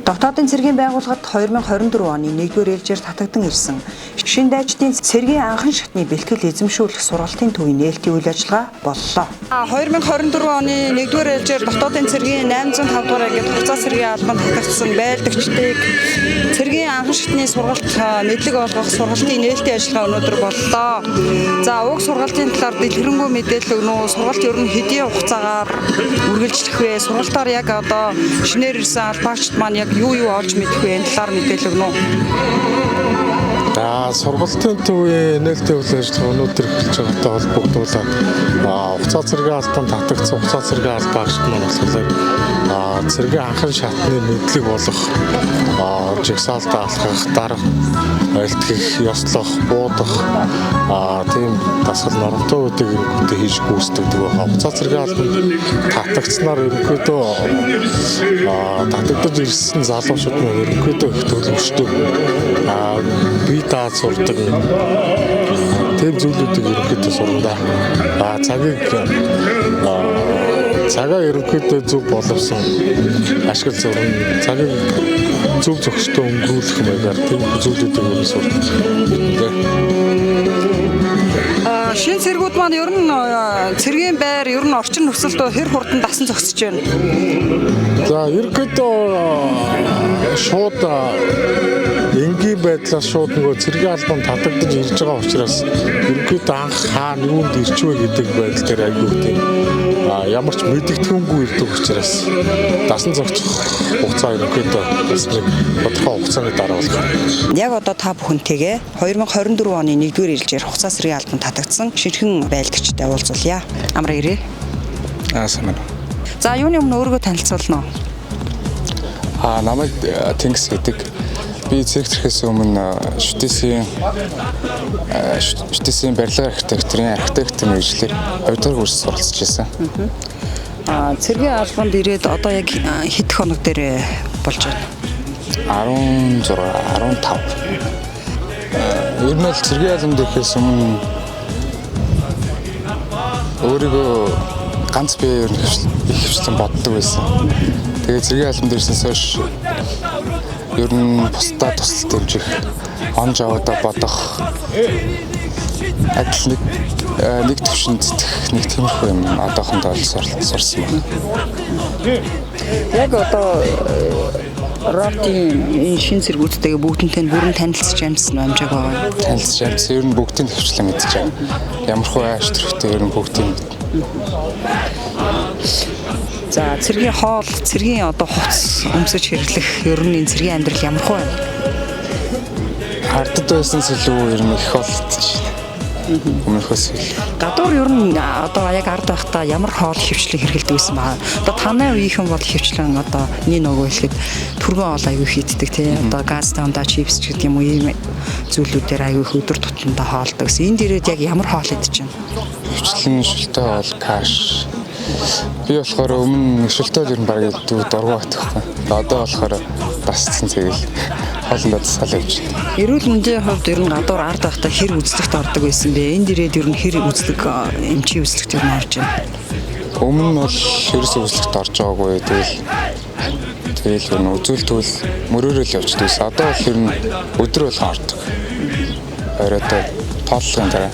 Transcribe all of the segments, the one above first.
Дотоодын цэргийн байгууллагад 2024 оны 1-р ээлжээр татагдан ирсэн шинэ дайчдын цэргийн анхан шатны бэлтгэл эзэмшүүлэх сургалтын төвийн нээлтийн үйл ажиллагаа боллоо. 2024 оны 1-р ээлжээр дотоодын цэргийн 805 дугаар ангид хугацаа цэргийн албанд татагдсан байлдагчдыг цэргийн анхан шатны сургалт мэдлэг олгох сургалтын нээлтийн ажиллагаа өнөөдөр боллоо. За уг сургалтын талаар дэлгэрэнгүй мэдээлэл өгнө үү? Сургалт ер нь хэдийн хугацаагаар үргэлжлэх вэ? Сургалтаар яг одоо шинээр ирсэн албаагчид маань яг юу олж мэдэх вэ? Энэ талаар мэдээлэл өгнө үү? Сургалтын төвийн нээлтийн үйл ажиллагаа өнөөдөр эхэлж байгаатай холбогдуулаад хугацаа цэргийн албанд татагдсан хугацаа цэргийн албаагчид маань болохоор цэргийн анхан шатны мэдлэг болох жигсаалтаа алхах, дарах, айлтгах, ёслох, буудах тийм дасгал нормтой үеийг ерөнхийдөө хийж гүйцэтгэдэг байгаа. Хугацаа цэргийн албанд татагдсанаар ерөнхийдөө татагдаж ирсэн залуучууд нь ерөнхийдөө их төлөвштэй бие дааж сурдаг тийм зүйлүүдийг ерөнхийдөө сурна. Цагаа ерөнхийдөө зөв боловсон ашигла зурна. Цагийг зөв зохистой өнгөрүүлэх маягаар тийм зүйлүүдийг өөрөө сурна. Шинэ цэргүүд маань ер нь цэргийн байр ер нь орчин нөхцөлд хэр хурдан дасан зохисож байна. За ерөнхийдөө шууд энгийн байдлаас шууд нөгөө цэргийн албанд татагдаж ирж байгаа учраас ерөнхийдөө анх хаана юунд ирчвэ гэдэг байдал дээр аягүй тийм ямар ч мэдэгдэхүүнгүй ирдэг учраас дасан зохицох хугацаа ерөнхийдөө бас нэг тодорхой хугацааны дараа болох. Яг одоо та бүхэнтэйгээ 2024 оны 1-р ээлжээр хугацаа цэргийн албанд татагдсан шинэхэн байлдагчтай уулзуулъя. Амраа ирээ. Санаа. За юуны өмнө өөрийгөө танилцуулна уу? Намайг Тэнгис гэдэг. Би цэрэг төрхөөс өмнө шүтээсийн барилга архитектурын архитектурын мэргэжлээр 2 дахь курс суралцж байсан. Цэргийн албанд ирээд одоо яг хэд хоног дээр болж байна? 16, 15. Ер нь л цэргийн албанд ирэхээс өмнө өөрийгөө ганц бие ер нь их хвчлэн боддог байсан. Тэгээд цэргийн албанд ирсэнээс хойш ер нь бусдад тусалт дэмжих, он жаваада бодох, адил нэг төвшин зүтгэх, нэг тиймэрхүү юм одоохондоо сурсан байна. Яг одоо Ротийн энэ шин цэргүүдтэйгээ бүгднтэй бүрэн танилцж амжсан амжааг байгаа. Танилцж амжсан. Ер нь бүгдийг хвчлэн мэдчихэж байгаа. Ямархуу ааш төрхтэй ер нь бүгдийг мэд. За цэргийн хоол, цэргийн одоо хувцас өмсөж хэрэглэх ер нь энэ цэргийн амьдрал ямархуу байна? Хардад байсан илүү ер нь их болтож байна. Өмнөхөөс гадуур ер нь одоо яг ард байхдаа ямар хоол хөвчлэн хэрэглэдэг байсан баа. Одоо танай үеийнхэн бол хөвчлэн одоо нэг нөгөө хэлэхэд түргэн хоол аягүй хийддэг тий. Одоо газ тандаа чипс ч гэдэг юм уу ийм зүйлүүдээр аягүй их өдөр тутамдаа хоолдог. Энд ирээд яг ямар хоол идэж байна? Хөвчлэн шүлтэй хоол, каш. Би болохоор өмнө шүлтэй ер нь баг дургу батхгүй. Одоо болохоор дасцсан цэгэл хоолндоо засаал явж байна. Эрүүл мэндийн хувьд ер нь гадуур ард байхдаа хэр үзлэгт ордог байсан бэ? Энд ирээд ер нь хэр үзлэг эмчийн үзлэгт ер нь орж байна? Өмнө нь бол ерөөс үзлэгт орж байгаагүй. Тэгэл ер нь үзүүлтвэл мөрөөрөл явждаг байсан. Одоо бол ер нь өдөр болгон ордог. Оройтой тооллогын дараа.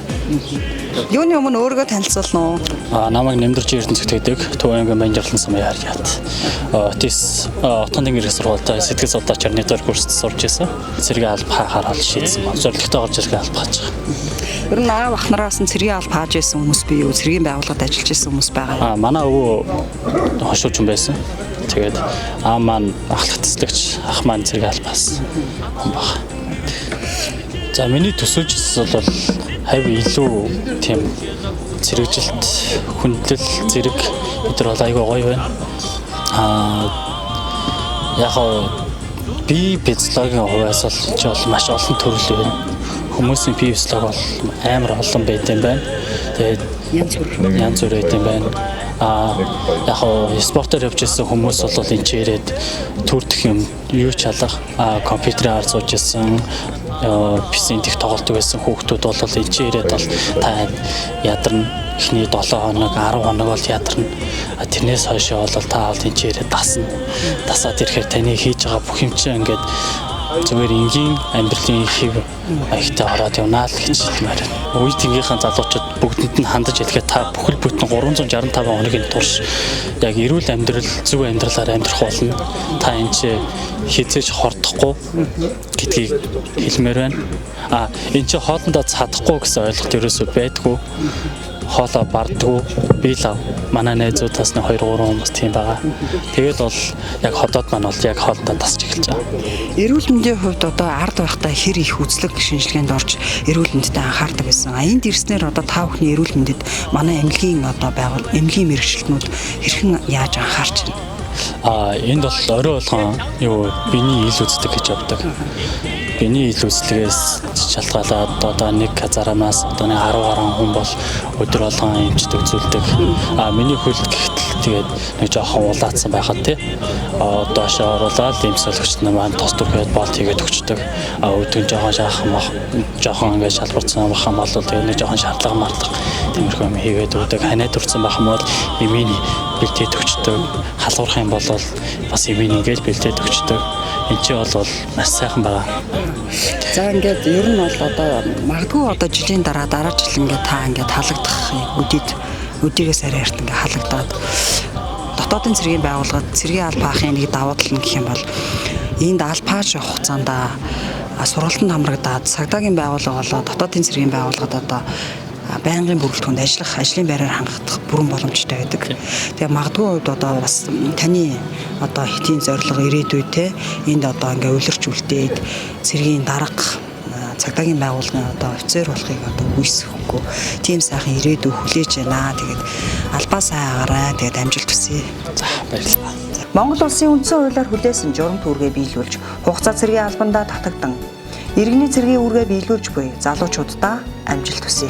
Юуны өмнө өөрийгөө танилцуулна уу? Намайг Нэмдэрч Эрдэнэцэгт байдаг. Төв аймгийн Баянжарлан сумын харьяат. ТИС отон тэнгэрийн сургуультай сэтгэл судлаачаар 1-р курст сурж байсан. Цэргийн алба хаахаар шийдсэн. Зорилготой орж ирэх алба хааж байгаа. Ер нь аав ахнараас нь цэргийн алба хааж байсан хүмүүс бий юу? Цэргийн байгууллагад ажиллаж байсан хүмүүс байгаа. Манай өвөө хошууч хүн байсан. Тэгээд аав маань ахлах тэслэгч, ах маань цэргийн албаас хүн байна. За миний төсөөлжсэн бол хайв илүү тийм цэрэгжилт, хүндлэл, зэрэг өдр бол айгүй гоё байна. Яг би физиологийн хувьас бол маш олон төрөл байна. Хүмүүсийн физиолог бол амар олон байт юм байна. Тэгээд янз бүр байт юм байна. Яг спортоор явж ирсэн хүмүүс бол энэ ч ирээд төрдөх юм юу ч алга компьютерээр харж ирсэн PC-ийн тех тоглолтог байсан хүүхдүүд бол энэ ч ирээд бол та ядарна эхний 7 хоног 10 хоног бол ядарна. Тэрнээс хойшоо бол та бол энэ чирээ дасна. Дасаад ирэхээр таны хийж байгаа бүх юм чинь ингээд зүгээр энгийн амьдралын хэв маягтай ороод явнаа л гэж хэлмээр байна. Үе тэнгийнхаа залуучууд бүгдэнд нь хандаж хэлэхэд та бүхэл бүтэн 365 хоногийн турш яг эрүүл амьдрал, зөв амьдралаар амьдрах болно. Та энэ чи хизээж хордохгүй гэдгийг хэлмээр байна. Энэ чи хоолндоо цадахгүй гэсэн ойлголт ерөөсөө байдгүй. Хоолоо бардггүй би лав манай найзуудаас нь 2 3 хүмүүс тийм байгаа. Тэгээд бол яг хотод маань бол яг хоолндоо тасч эхэлж байгаа. Эрүүл мэндийн хувьд одоо ард байхдаа хэр их үзлэг шинжилгээнд орж эрүүл мэндэд анхаардаг байсан. Энд ирснээр одоо та бүхний эрүүл мэндэд манай эмнэлгийн одоо байгуул эмнэлгийн мэргэжилтнүүд хэрхэн яаж анхаарч байна? Энд бол орой болгон биений ил үздэг гэж явдаг. Биений ил үзлэгээс шалтгаалаад одоо нэг казарамаас одоо 10 гаруй хүн бол өдөр болгон эмчдэг зүйлдэг. Миний хөлд гэхтэл тэгээд нэг жоохон улаацсан байхад тий. Доошоо оруулаад эмсэлэгчд маань тос түрхээд болт хийгээд өгчдөг. Өдөрт жоохон ингээд шалбарцсан бахан бол тэгээд нэг жоохон шаардлага мартах тиймэрхүү юм хийгээд өгдөг. Ханаад урцсан бахан бол эмийн бэлтээд өгчдөг. Халуурах юм бол бас эмийн ингээд бэлтээд өгчдөг. Энд чи бол маш сайхан байгаа. За ингээд ер нь бол одоо магадгүй одоо жилийн дараа жил ингээд та ингээд халагдах өдийгээс арай эрт ингээд халагдаад дотоодын цэргийн байгууллагад цэргийн аль паахын нэг давуу тал нь гэх юм бол энд аль пааш хугацаанд сургалтанд хамрагдаад цагдаагийн байгууллага болоо дотоодын цэргийн байгууллагад одоо байнгын бүрэлдэхүүнд ажлын байраар хангах бүрэн боломжтой байдаг. Тэгээ магадгүй үед одоо бас таны одоо хэдийн зорилго ирээдүйд те энд одоо ингээ улирч үлдээд цэргийн дарга цагдаагийн байгууллагын одоо офицер болохыг одоо үйсэхгүй тийм сайхан ирээдүй хүлээж байна. Тэгээд албаа сайн агаарай. Тэгээд амжилт хүсье. За баярлалаа. Монгол улсын үндсэн хуулиар хүлээсэн журам түүргээ биелүүлж хугацаа цэргийн албандаа татагдан иргэний цэргийн үүргээ биелүүлж буй залуучуудаа амжилт хүсье.